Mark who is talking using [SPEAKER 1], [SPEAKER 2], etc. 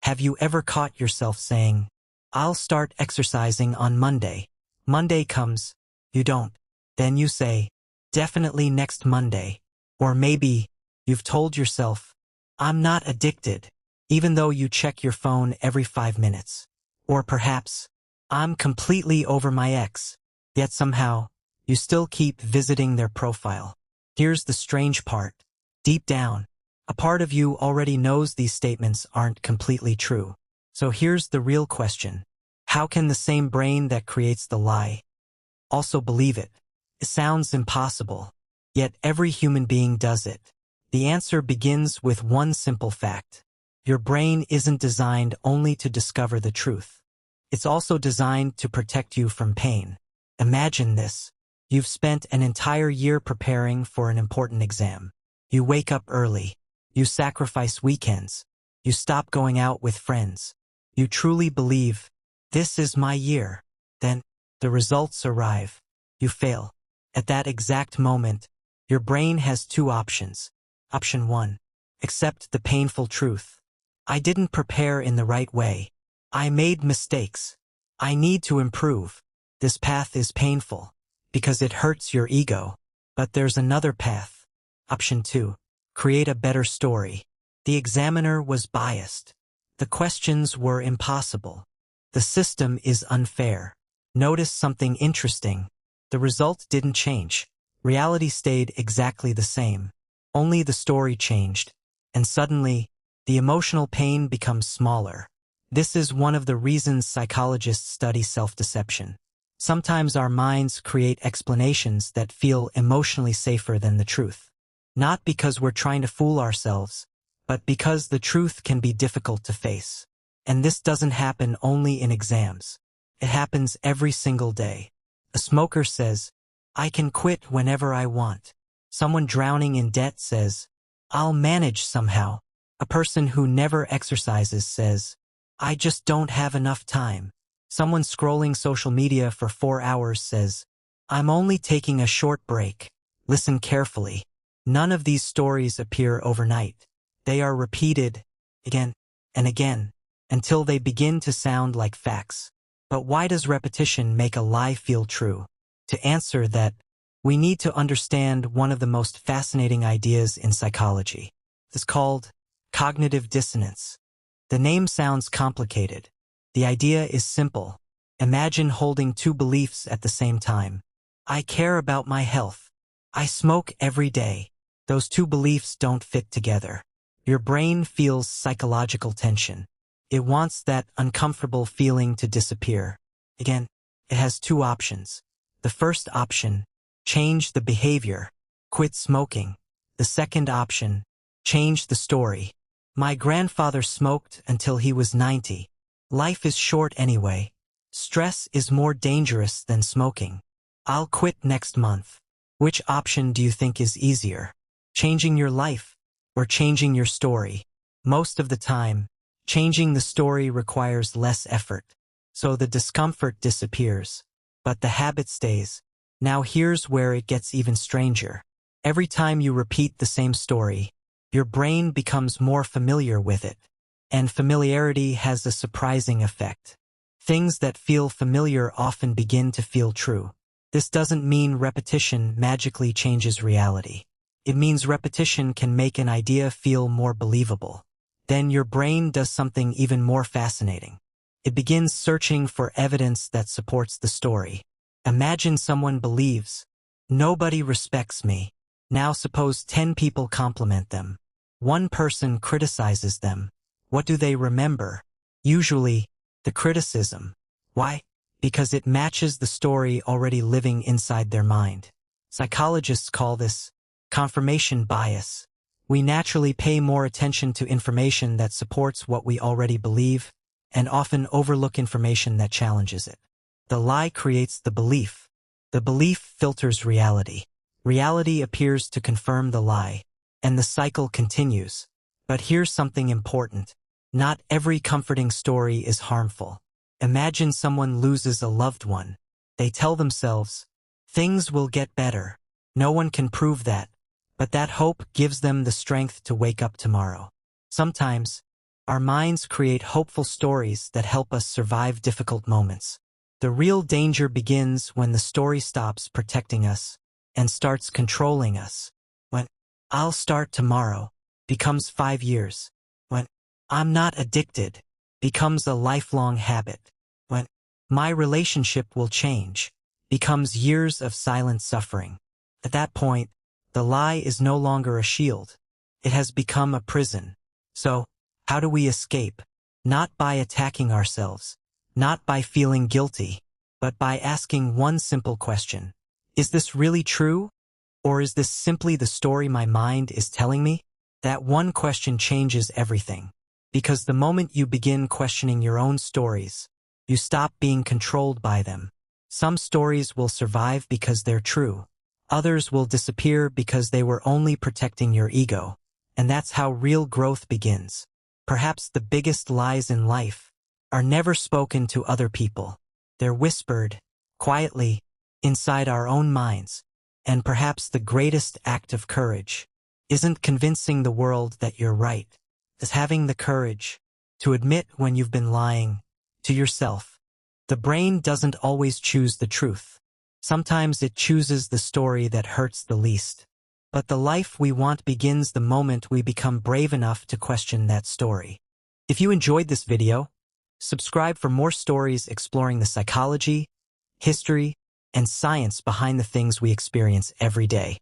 [SPEAKER 1] Have you ever caught yourself saying, "I'll start exercising on Monday." Monday comes, you don't. Then you say, "Definitely next Monday." Or maybe you've told yourself, "I'm not addicted," even though you check your phone every 5 minutes. Or perhaps, "I'm completely over my ex," yet somehow, you still keep visiting their profile. Here's the strange part. Deep down, a part of you already knows these statements aren't completely true. So here's the real question. How can the same brain that creates the lie also believe it? It sounds impossible. Yet every human being does it. The answer begins with one simple fact. Your brain isn't designed only to discover the truth. It's also designed to protect you from pain. Imagine this. You've spent an entire year preparing for an important exam. You wake up early. You sacrifice weekends. You stop going out with friends. You truly believe, "This is my year." Then, the results arrive. You fail. At that exact moment, your brain has two options. Option 1. Accept the painful truth. I didn't prepare in the right way. I made mistakes. I need to improve. This path is painful because it hurts your ego. But there's another path. Option 2. Create a better story. The examiner was biased. The questions were impossible. The system is unfair. Notice something interesting. The result didn't change. Reality stayed exactly the same. Only the story changed. And suddenly, the emotional pain becomes smaller. This is one of the reasons psychologists study self-deception. Sometimes our minds create explanations that feel emotionally safer than the truth. Not because we're trying to fool ourselves, but because the truth can be difficult to face. And this doesn't happen only in exams. It happens every single day. A smoker says, "I can quit whenever I want." Someone drowning in debt says, "I'll manage somehow." A person who never exercises says, "I just don't have enough time." Someone scrolling social media for 4 hours says, "I'm only taking a short break." Listen carefully. None of these stories appear overnight. They are repeated again and again until they begin to sound like facts. But why does repetition make a lie feel true? To answer that, we need to understand one of the most fascinating ideas in psychology. It's called cognitive dissonance. The name sounds complicated. The idea is simple. Imagine holding two beliefs at the same time. I care about my health. I smoke every day. Those two beliefs don't fit together. Your brain feels psychological tension. It wants that uncomfortable feeling to disappear. Again, it has two options. The first option, change the behavior, quit smoking. The second option, change the story. My grandfather smoked until he was 90. Life is short anyway. Stress is more dangerous than smoking. I'll quit next month. Which option do you think is easier? Changing your life or changing your story? Most of the time, changing the story requires less effort, so the discomfort disappears, but the habit stays. Now here's where it gets even stranger. Every time you repeat the same story, your brain becomes more familiar with it, and familiarity has a surprising effect. Things that feel familiar often begin to feel true. This doesn't mean repetition magically changes reality. It means repetition can make an idea feel more believable. Then your brain does something even more fascinating. It begins searching for evidence that supports the story. Imagine someone believes, "Nobody respects me." Now suppose 10 people compliment them. One person criticizes them. What do they remember? Usually, the criticism. Why? Because it matches the story already living inside their mind. Psychologists call this confirmation bias. We naturally pay more attention to information that supports what we already believe, and often overlook information that challenges it. The lie creates the belief. The belief filters reality. Reality appears to confirm the lie, and the cycle continues. But here's something important. Not every comforting story is harmful. Imagine someone loses a loved one. They tell themselves, "Things will get better." No one can prove that, but that hope gives them the strength to wake up tomorrow. Sometimes, Our minds create hopeful stories that help us survive difficult moments. The real danger begins when the story stops protecting us and starts controlling us. When "I'll start tomorrow" becomes 5 years. When "I'm not addicted" becomes a lifelong habit. When "my relationship will change" becomes years of silent suffering. At that point, the lie is no longer a shield. It has become a prison. So, how do we escape? Not by attacking ourselves, not by feeling guilty, but by asking one simple question. Is this really true? Or is this simply the story my mind is telling me? That one question changes everything. Because the moment you begin questioning your own stories, you stop being controlled by them. Some stories will survive because they're true. Others will disappear because they were only protecting your ego. And that's how real growth begins. Perhaps the biggest lies in life are never spoken to other people. They're whispered, quietly, inside our own minds. And perhaps the greatest act of courage isn't convincing the world that you're right. It's having the courage to admit when you've been lying to yourself. The brain doesn't always choose the truth. Sometimes it chooses the story that hurts the least. But the life we want begins the moment we become brave enough to question that story. If you enjoyed this video, subscribe for more stories exploring the psychology, history, and science behind the things we experience every day.